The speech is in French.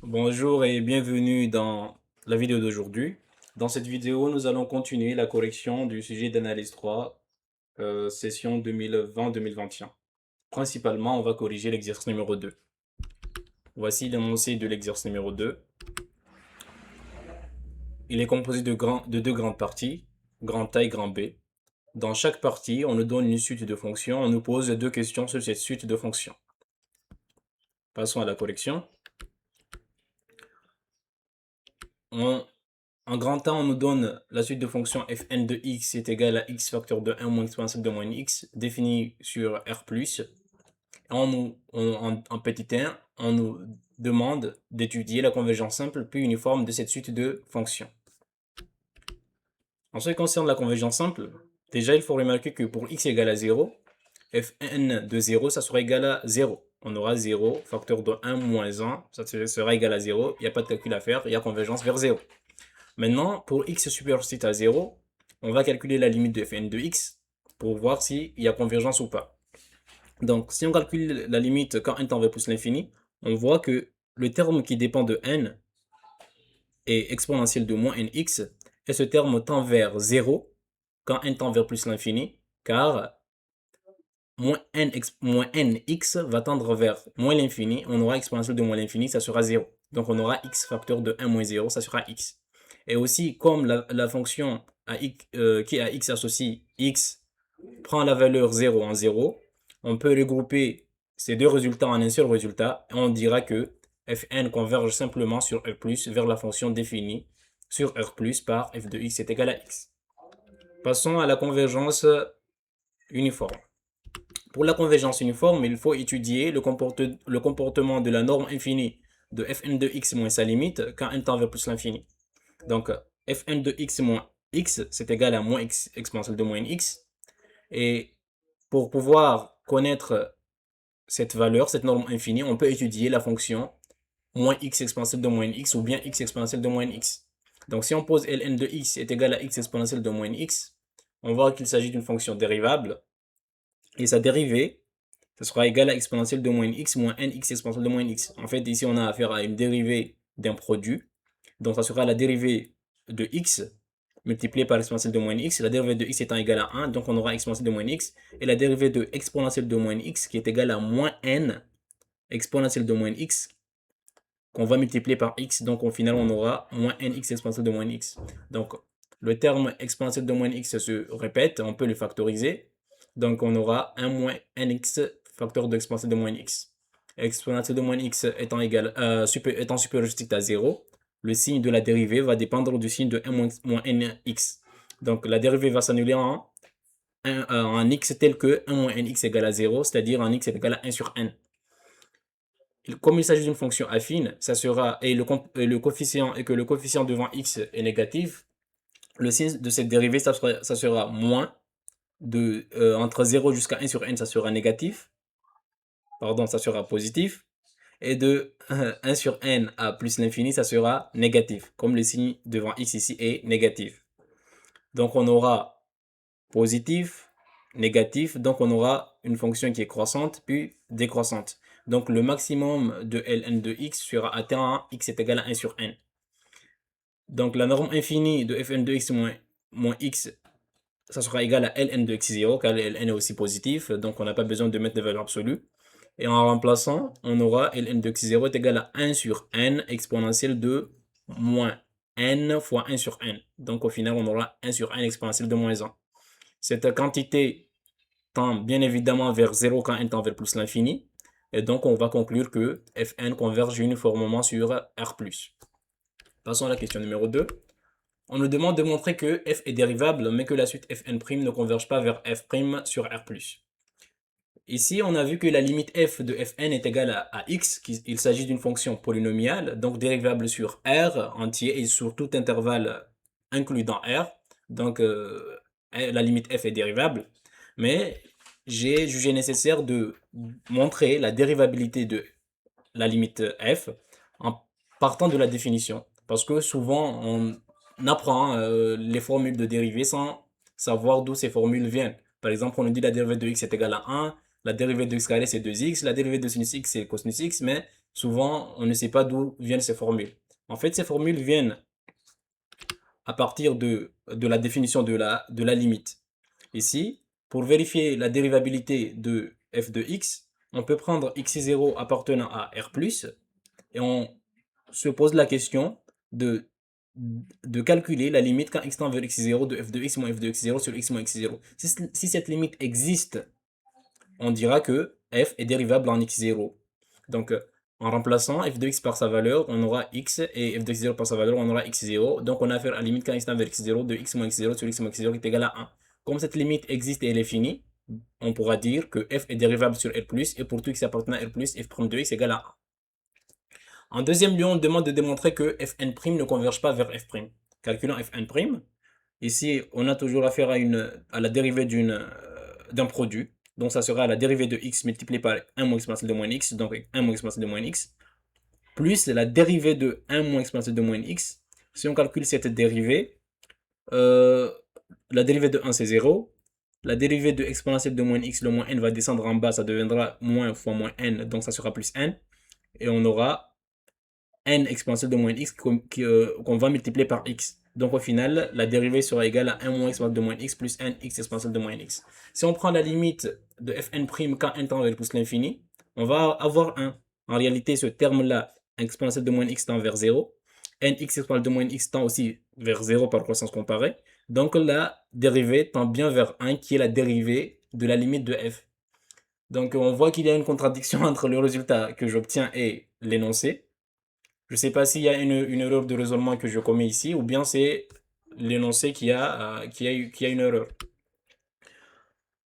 Bonjour et bienvenue dans la vidéo d'aujourd'hui. Dans cette vidéo, nous allons continuer la correction du sujet d'analyse 3, session 2020-2021. Principalement, on va corriger l'exercice numéro 2. Voici l'énoncé de l'exercice numéro 2. Il est composé de deux grandes parties, grand A et grand B. Dans chaque partie, on nous donne une suite de fonctions, on nous pose deux questions sur cette suite de fonctions. Passons à la correction. En grand A, on nous donne la suite de fonctions fn de x est égal à x facteur de 1 moins exponentielle de moins x définie sur R+. En petit 1, on nous demande d'étudier la convergence simple puis uniforme de cette suite de fonctions. En ce qui concerne la convergence simple, déjà il faut remarquer que pour x égale à 0, fn de 0, ça sera égal à 0. On aura 0, facteur de 1 moins 1, ça sera égal à 0, il n'y a pas de calcul à faire, il y a convergence vers 0. Maintenant, pour x supérieur à 0, on va calculer la limite de fn de x pour voir s'il y a convergence ou pas. Donc, si on calcule la limite quand n tend vers plus l'infini, on voit que le terme qui dépend de n est exponentielle de moins nx, et ce terme tend vers 0 quand n tend vers plus l'infini, car moins nx va tendre vers moins l'infini, on aura exponentielle de moins l'infini, ça sera 0. Donc on aura x facteur de 1 moins 0, ça sera x. Et aussi, comme la fonction qui à x associe x prend la valeur 0 en 0, on peut regrouper ces deux résultats en un seul résultat, et on dira que fn converge simplement sur R+, vers la fonction définie sur R+, par f de x est égal à x. Passons à la convergence uniforme. Pour la convergence uniforme, il faut étudier le comportement de la norme infinie de fn de x moins sa limite quand n tend vers plus l'infini. Donc, fn de x moins x, c'est égal à moins x exponentielle de moins x. Et pour pouvoir connaître cette valeur, cette norme infinie, on peut étudier la fonction moins x exponentielle de moins x ou bien x exponentielle de moins x. Donc, si on pose ln de x est égal à x exponentielle de moins x, on voit qu'il s'agit d'une fonction dérivable. Et sa dérivée, ça sera égal à exponentielle de moins x moins nx exponentielle de moins x. En fait, ici, on a affaire à une dérivée d'un produit. Donc, ça sera la dérivée de x multipliée par exponentielle de moins x. La dérivée de x étant égale à 1, donc on aura exponentielle de moins x. Et la dérivée de exponentielle de moins x qui est égale à moins n exponentielle de moins x qu'on va multiplier par x. Donc, au final, on aura moins nx exponentielle de moins x. Donc, le terme exponentielle de moins x se répète, on peut le factoriser. Donc, on aura 1 moins nx facteur de exponentielle de moins x. Exponentielle de moins x étant supérieur à 0, le signe de la dérivée va dépendre du signe de 1 moins nx. Donc, la dérivée va s'annuler en x tel que 1 moins nx égale à 0, c'est-à-dire en x est égal à 1 sur n. Comme il s'agit d'une fonction affine, ça sera, et le coefficient, et que le coefficient devant x est négatif, le signe de cette dérivée, ça sera moins entre 0 jusqu'à 1 sur n, ça sera négatif. Pardon, ça sera positif. Et de 1 sur n à plus l'infini, ça sera négatif, comme le signe devant x ici est négatif. Donc on aura positif, négatif, donc on aura une fonction qui est croissante, puis décroissante. Donc le maximum de ln de x sera atteint à x est égal à 1 sur n. Donc la norme infinie de fn de x moins x, ça sera égal à ln de x0, car ln est aussi positif, donc on n'a pas besoin de mettre des valeurs absolues. Et en remplaçant, on aura ln de x0 est égal à 1 sur n exponentielle de moins n fois 1 sur n. Donc au final, on aura 1 sur n exponentielle de moins 1. Cette quantité tend bien évidemment vers 0 quand n tend vers plus l'infini. Et donc on va conclure que fn converge uniformément sur R+. Passons à la question numéro 2. On nous demande de montrer que f est dérivable, mais que la suite fn' ne converge pas vers f' sur R+. Ici, on a vu que la limite f de fn est égale à x, il s'agit d'une fonction polynomiale, donc dérivable sur R entier et sur tout intervalle inclus dans R. Donc, la limite f est dérivable, mais j'ai jugé nécessaire de montrer la dérivabilité de la limite f en partant de la définition. Parce que souvent, on apprend les formules de dérivée sans savoir d'où ces formules viennent. Par exemple, on nous dit la dérivée de x est égale à 1, la dérivée de x carré c'est 2x, la dérivée de sinus x c'est cosinus x, mais souvent, on ne sait pas d'où viennent ces formules. En fait, ces formules viennent à partir de la définition de la limite. Ici, pour vérifier la dérivabilité de f de x, on peut prendre x0 appartenant à R+, et on se pose la question de, de calculer la limite quand x tend vers x0 de f de x moins f de x0 sur x moins x0. Si cette limite existe, on dira que f est dérivable en x0. Donc, en remplaçant f de x par sa valeur, on aura x, et f de x0 par sa valeur, on aura x0. Donc, on a affaire à la limite quand x tend vers x0 de x moins x0 sur x moins x0 qui est égal à 1. Comme cette limite existe et elle est finie, on pourra dire que f est dérivable sur R+, et pour tout x appartenant à R+, f' de x égale à 1. En deuxième lieu, on demande de démontrer que fn' ne converge pas vers f'. Calculons fn'. Ici, on a toujours affaire à la dérivée d'un produit. Donc, ça sera la dérivée de x multiplié par 1 moins exponentielle de moins x, donc 1 moins exponentielle de moins x, plus la dérivée de 1 moins exponentielle de moins x. Si on calcule cette dérivée, euh, la dérivée de 1 c'est 0. La dérivée de exponentielle de moins x, le moins n va descendre en bas, ça deviendra moins fois moins n, donc ça sera plus n. Et on aura n exponentielle de moins x qu'on va multiplier par x. Donc au final, la dérivée sera égale à 1 moins exponentielle de moins x plus n x exponentielle de moins x. Si on prend la limite de fn' quand n tend vers plus l'infini, on va avoir 1. En réalité, ce terme-là, exponentielle de moins x tend vers 0. Nx exponentielle de moins x tend aussi vers 0 par croissance comparée. Donc la dérivée tend bien vers 1, qui est la dérivée de la limite de f. Donc on voit qu'il y a une contradiction entre le résultat que j'obtiens et l'énoncé. Je ne sais pas s'il y a une erreur de raisonnement que je commets ici, ou bien c'est l'énoncé qui a une erreur.